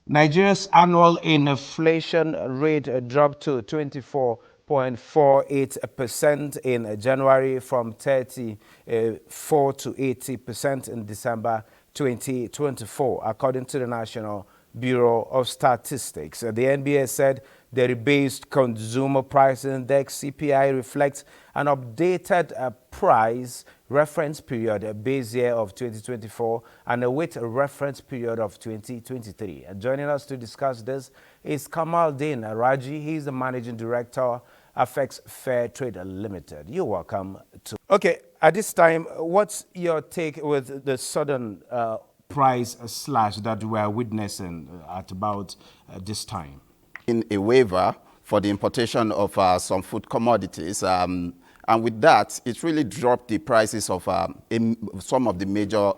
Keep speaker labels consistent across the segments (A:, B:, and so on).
A: Nigeria's annual inflation rate dropped to 24.48% in January from 34 to 80% in December 2024, according to the National Bureau of Statistics. The NBA said the rebased Consumer Price Index (CPI) reflects an updated price reference period, a base year of 2024, and a weight reference period of 2023. Joining us to discuss this is Kamaldeen Raji. He's the managing director of Fair Trade Limited. You're welcome to. Okay, at this time, what's your take with the sudden price slash that we are witnessing at about this time?
B: In a waiver for the importation of some food commodities. And with that, it really dropped the prices of some of the major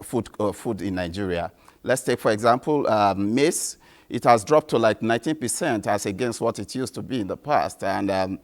B: food in Nigeria. Let's take, for example, maize. It has dropped to like 19% as against what it used to be in the past. And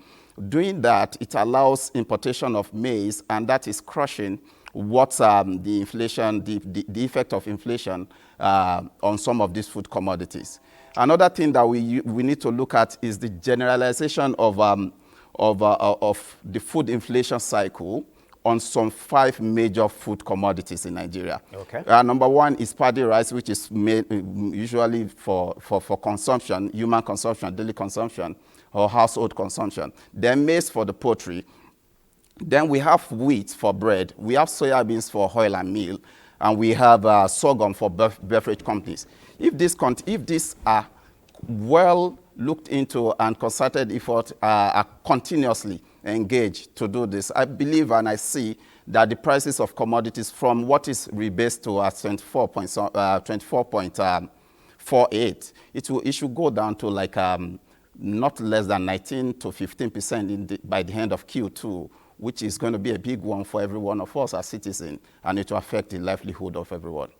B: doing that, it allows importation of maize, and that is crushing what's the inflation, the effect of inflation on some of these food commodities. Another thing that we need to look at is the generalization of the food inflation cycle on some 5 major food commodities in Nigeria.
A: Okay.
B: Number one is paddy rice, which is made usually for consumption, human consumption, daily consumption, or household consumption. Then maize for the poultry. Then we have wheat for bread. We have soya beans for oil and meal. And we have sorghum for beverage companies. If these are well looked into and concerted effort are continuously engaged to do this, I believe and I see that the prices of commodities from what is rebased to 24.48, it should go down to like not less than 19 to 15% by the end of Q2, which is going to be a big one for every one of us as citizens, and it will affect the livelihood of everyone.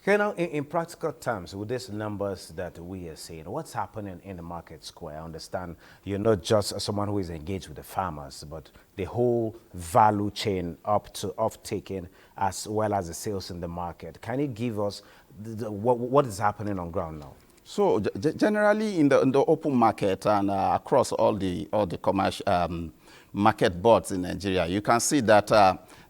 A: Okay, now, in practical terms, with these numbers that we are seeing, what's happening in the market square? I understand you're not just someone who is engaged with the farmers, but the whole value chain up to off-taking as well as the sales in the market. Can you give us what is happening on ground now?
B: So generally in the open market and across all the commercial market boards in Nigeria, you can see that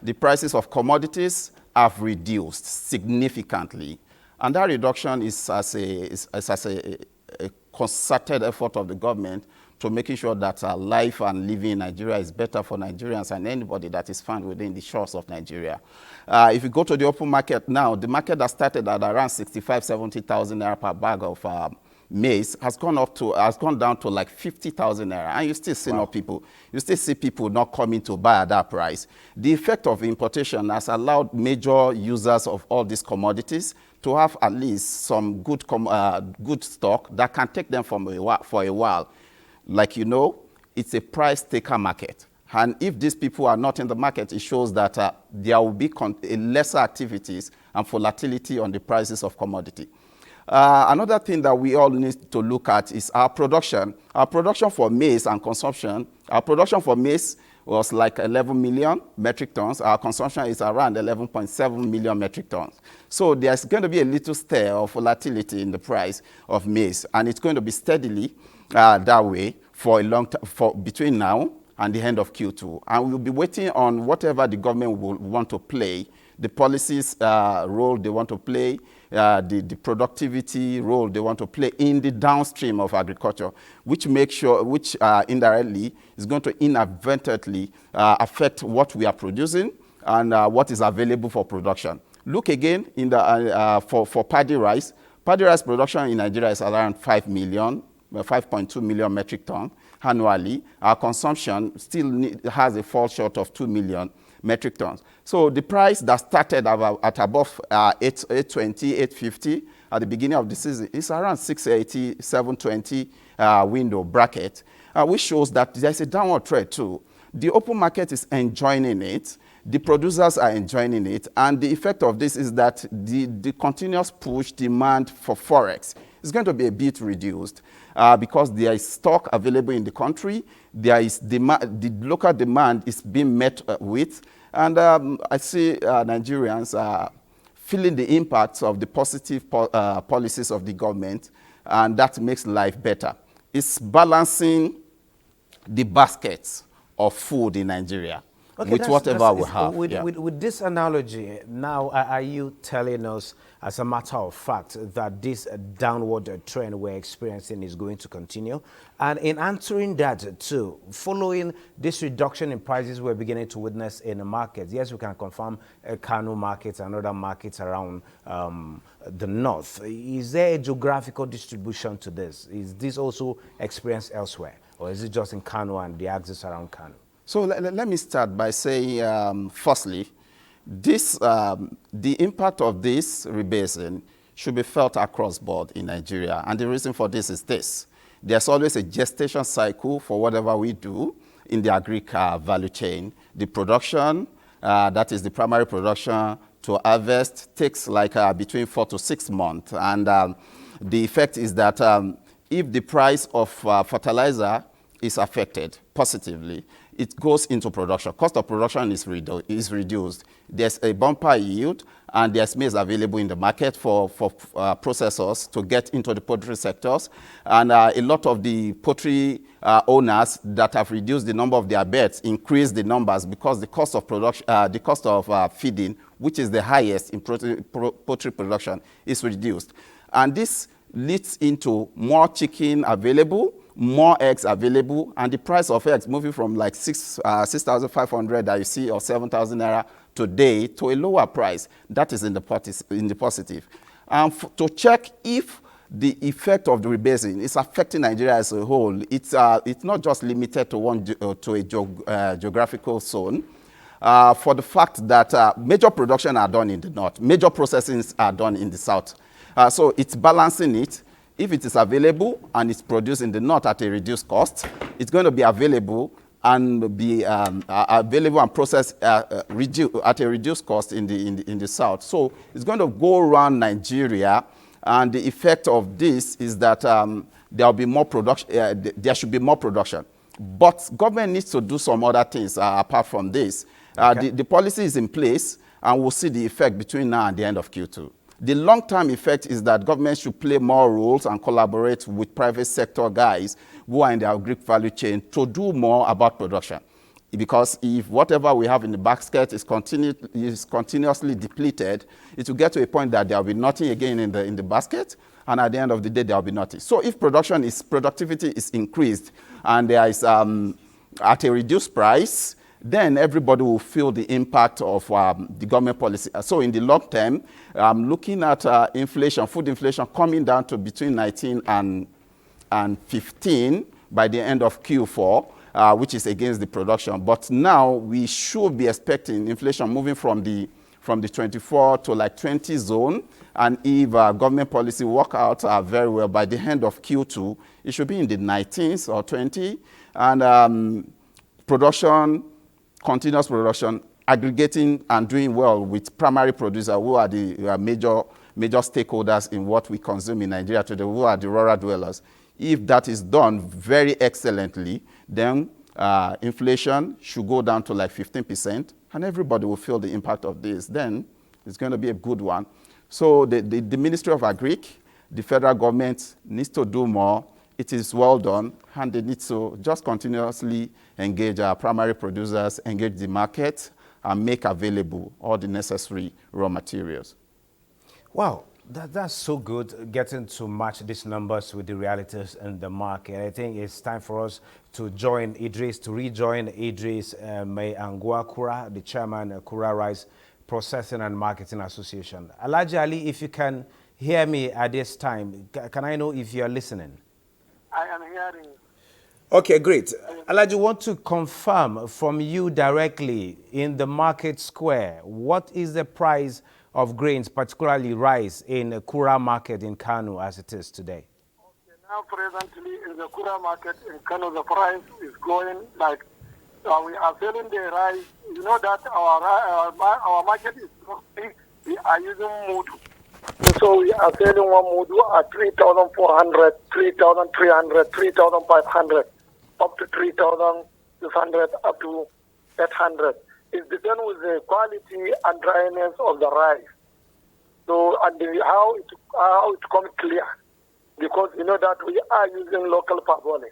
B: the prices of commodities have reduced significantly. And that reduction is as a concerted effort of the government to making sure that life and living in Nigeria is better for Nigerians and anybody that is found within the shores of Nigeria. If you go to the open market now, the market that started at around 65, 70,000 naira per bag of maize has gone down to like 50,000 naira, and you still see you still see people not coming to buy at that price. The effect of importation has allowed major users of all these commodities to have at least some good stock that can take them for a while. Like you know, it's a price taker market. And if these people are not in the market, it shows that there will be lesser activities and volatility on the prices of commodity. Another thing that we all need to look at is our production. Our production for maize and consumption, our production for maize was like 11 million metric tons. Our consumption is around 11.7 million metric tons. So there's going to be a little stir of volatility in the price of maize, and it's going to be steadily that way for a long time, between now and the end of Q2. And we'll be waiting on whatever the government will want to play, the policies role they want to play, the productivity role they want to play in the downstream of agriculture, which indirectly is going to inadvertently affect what we are producing and what is available for production. Look again in the for paddy rice. Paddy rice production in Nigeria is around 5.2 million metric tons annually. Our consumption still has a fall short of 2 million metric tons. So the price that started at above 820, 850 at the beginning of the season is around 680, 720 window bracket, which shows that there's a downward trend too. The open market is enjoying it. The producers are enjoying it, and the effect of this is that the continuous push demand for forex is going to be a bit reduced because there is stock available in the country, there is demand, the local demand is being met with, and I see Nigerians feeling the impacts of the positive policies of the government, and that makes life better. It's balancing the baskets of food in Nigeria. Okay, with whatever we have.
A: With this analogy, now are you telling us, as a matter of fact, that this downward trend we're experiencing is going to continue? And in answering that too, following this reduction in prices we're beginning to witness in the markets, yes, we can confirm Kano markets and other markets around the north. Is there a geographical distribution to this? Is this also experienced elsewhere? Or is it just in Kano and the axis around Kano?
B: So let me start by saying, firstly, the impact of this rebasing should be felt across board in Nigeria. And the reason for this is this. There's always a gestation cycle for whatever we do in the agric value chain. The production, that is the primary production, to harvest takes like between 4 to 6 months. And the effect is that if the price of fertilizer is affected positively, it goes into production. Cost of production is reduced. There's a bumper yield, and there's maize available in the market for processors to get into the poultry sectors. And a lot of the poultry owners that have reduced the number of their birds increase the numbers because the cost of production, the cost of feeding, which is the highest in poultry production, is reduced. And this leads into more chicken available, more eggs available, and the price of eggs moving from like 6,500 that you see, or 7,000 naira today, to a lower price. That is in the positive. To check if the effect of the rebasing is affecting Nigeria as a whole, it's not just limited to a geographical zone. For the fact that major production are done in the north, major processings are done in the south. So it's balancing it. If it is available and it's produced in the north at a reduced cost, it's going to be available and be available and processed at a reduced cost in the south. So it's going to go around Nigeria, and the effect of this is that there will be more production. There should be more production, but government needs to do some other things apart from this. Okay. The policy is in place, and we'll see the effect between now and the end of Q2. The long-term effect is that government should play more roles and collaborate with private sector guys who are in the agric value chain to do more about production. Because if whatever we have in the basket is continuously depleted, it will get to a point that there will be nothing again in the basket, and at the end of the day, there will be nothing. So if productivity is increased and there is at a reduced price, then everybody will feel the impact of the government policy. So in the long term, looking at inflation, food inflation coming down to between 19 and 15 by the end of Q4, which is against the production. But now we should be expecting inflation moving from the 24 to like 20 zone. And if government policy work out very well by the end of Q2, it should be in the 19s or 20. And continuous production, aggregating and doing well with primary producers who are the major stakeholders in what we consume in Nigeria today, who are the rural dwellers. If that is done very excellently, then inflation should go down to like 15%, and everybody will feel the impact of this. Then it's going to be a good one. So the Ministry of Agric, the federal government needs to do more. It is well done, and they need to just continuously engage our primary producers, engage the market, and make available all the necessary raw materials.
A: Wow, that's so good, getting to match these numbers with the realities in the market. I think it's time for us to rejoin Idris May-Angua-Kura, the chairman of Kura Rice Processing and Marketing Association. Alhaji Ali, if you can hear me at this time, can I know if you are listening?
C: I am hearing.
A: Okay, great. Alhaji, want to confirm from you directly in the market square, what is the price of grains, particularly rice, in the Kura market in Kano as it is today?
C: Okay, now presently in the Kura market in Kano, the price is going like We are selling the rice. You know that our market is mostly we are using mudu. So we are selling one mudu at 3,400, 3,300, 3,500, up to 3,600, up to 800. It depends with the quality and dryness of the rice. So how it comes clear, because you know that we are using local parboiling.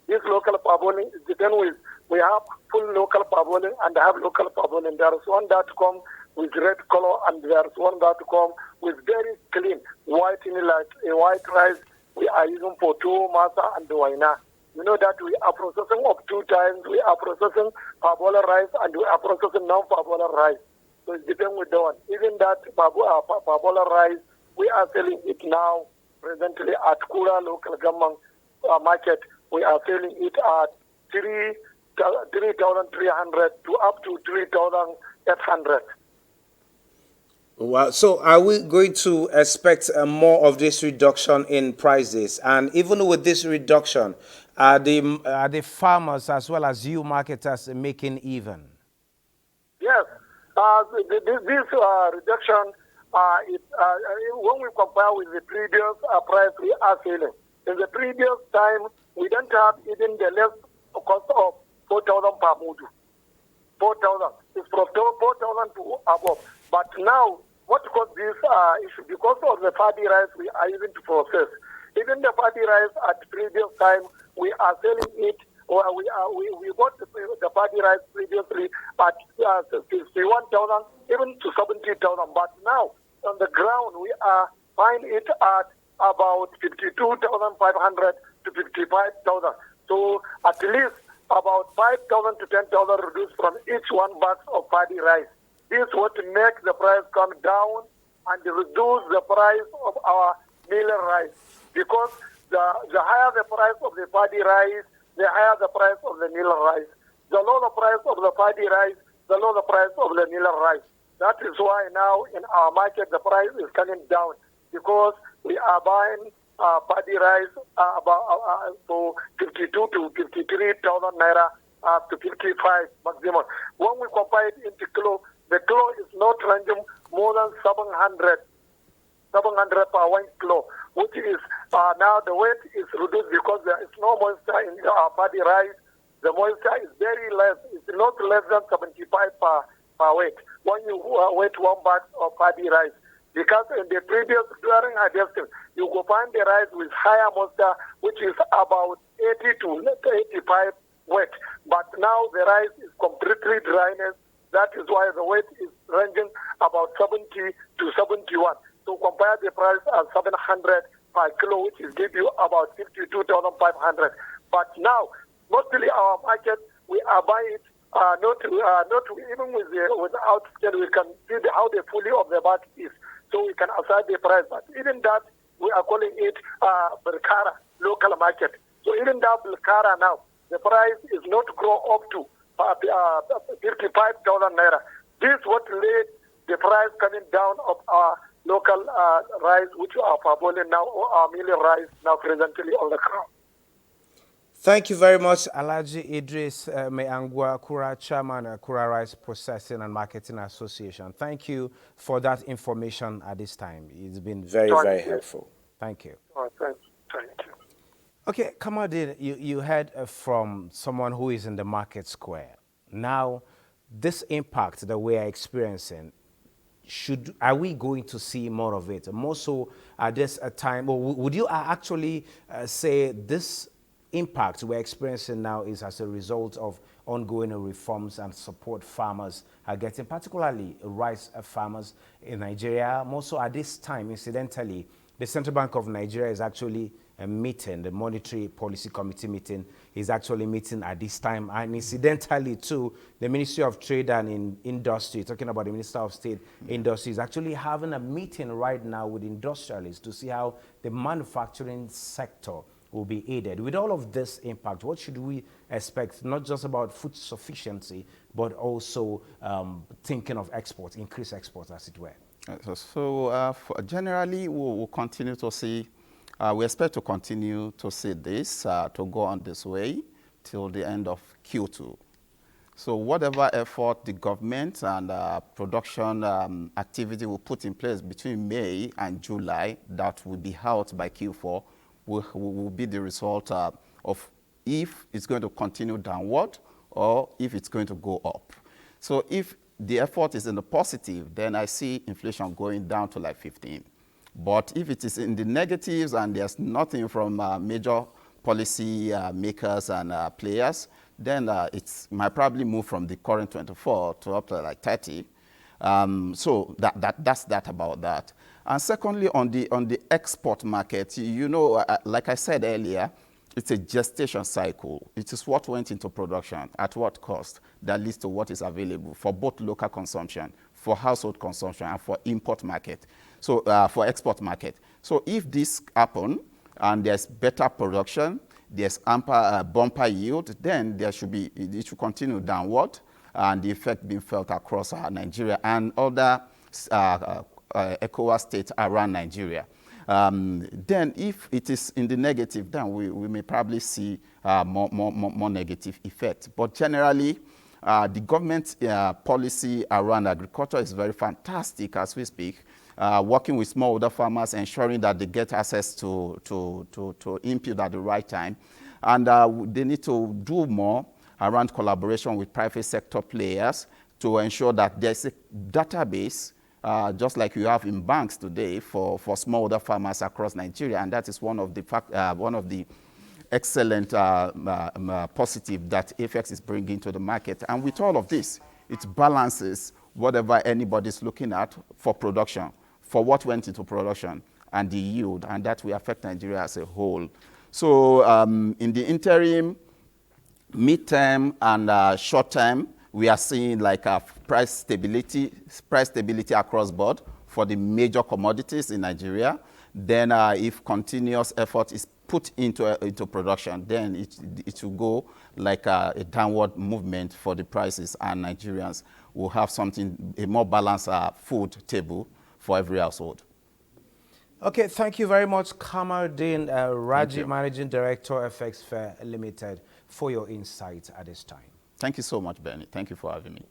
C: This local parboiling is depends with, we have full local parboiling and have local parboiling. There is one that comes with red color and there is one that comes with very clean white, like a white rice we are using for two masa and waina. You know that we are processing up 2 times. We are processing parboiler rice and we are processing non-parboiler rice. So it depends with the one. Even that parboiler rice, we are selling it now presently at Kura local government market. We are selling it at 3,300 to up to 3,800.
A: Well, so are we going to expect more of this reduction in prices? And even with this reduction, are the farmers as well as you marketers making even?
C: Yes. This reduction, when we compare with the previous price we are selling, in the previous time, we don't have even the less cost of 4,000 per mudu. 4,000. It's from 4,000 to above. But now, what caused this issue? Because of the paddy rice we are using to process. Even the paddy rice at previous time, we are selling it, or we bought the paddy rice previously at 61,000, even to 70,000. But now, on the ground, we are buying it at about 52,500 to 55,000. So at least about 5,000 to 10,000 reduced from each one box of paddy rice. This would make the price come down and reduce the price of our meal rice. Because the higher the price of the paddy rice, the higher the price of the meal rice. The lower the price of the paddy rice, the lower the price of the meal rice. That is why now in our market the price is coming down, because we are buying paddy rice for 52 to 53,000 naira to 55 maximum. When we compare it into kilo, the kilo is not ranging more than 700 per 1 kilo, which is now the weight is reduced because there is no moisture in our paddy rice. The moisture is very less. It's not less than 75 per weight when you weight 1 bag of paddy rice. Because in the previous, during harvesting, you go find the rice with higher moisture, which is about 80 to 85 weight. But now the rice is completely dryness. That is why the weight is ranging about 70 to 71. So compare the price at 700 per kilo, which is give you about 52,500. But now, mostly our market, we are buying it not even without scale, we can see how the fully of the bag is. So we can assign the price. But even that, we are calling it Berkara, local market. So even that Berkara now, the price is not grow up to 55,000 naira. This what led the price coming down of our local rice, which are parboiling now, or our meal rice now presently on the ground.
A: Thank you very much, Alhaji Idris Meangwa Kura, Chairman of Kura Rice Processing and Marketing Association. Thank you for that information at this time. It's been very, very helpful. Thank you.
C: Thank you.
A: Okay, Kamaldeen, you heard from someone who is in the market square. Now, this impact that we are experiencing, are we going to see more of it? More so at this time, or would you actually say this impact we're experiencing now is as a result of ongoing reforms and support farmers are getting, particularly rice farmers in Nigeria? More so at this time, incidentally, the Central Bank of Nigeria is actually meeting, the Monetary Policy Committee meeting is actually meeting at this time. And incidentally, too, the Ministry of Trade and Industry, talking about the Minister of State Industry, is actually having a meeting right now with industrialists to see how the manufacturing sector will be aided. With all of this impact, what should we expect, not just about food sufficiency, but also thinking of exports, increased exports, as it were?
B: Generally, we'll continue to see, we expect to continue to see this, to go on this way till the end of Q2. So whatever effort the government and production activity will put in place between May and July that will be out by Q4 will be the result of if it's going to continue downward or if it's going to go up. So if the effort is in the positive, then I see inflation going down to like 15. But if it is in the negatives and there's nothing from major policy makers and players, then it might probably move from the current 24 to up to like 30. So that's that about that. And secondly, on the export market, you know, like I said earlier, it's a gestation cycle. It is what went into production, at what cost, that leads to what is available for both local consumption, for household consumption, and for import market. So for export market. So if this happen and there's better production, there's ample bumper yield, then there should be, it should continue downward, and the effect being felt across Nigeria and other ECOWAS states around Nigeria. Then if it is in the negative, then we may probably see more negative effect. But generally, the government policy around agriculture is very fantastic as we speak, working with smallholder farmers, ensuring that they get access to input at the right time. And they need to do more around collaboration with private sector players to ensure that there's a database, just like you have in banks today for smallholder farmers across Nigeria. And that is one of the excellent positive that AFEX is bringing to the market. And with all of this, it balances whatever anybody's looking at for production, for what went into production and the yield, and that will affect Nigeria as a whole. So in the interim, mid-term and short-term, we are seeing like a price stability across board for the major commodities in Nigeria. Then if continuous effort is put into production, then it will go like a downward movement for the prices, and Nigerians will have a more balanced food table for every household.
A: Okay, thank you very much, Kamaldeen Raji, Managing Director, FX Fair Limited, for your insights at this time.
B: Thank you so much, Benny. Thank you for having me.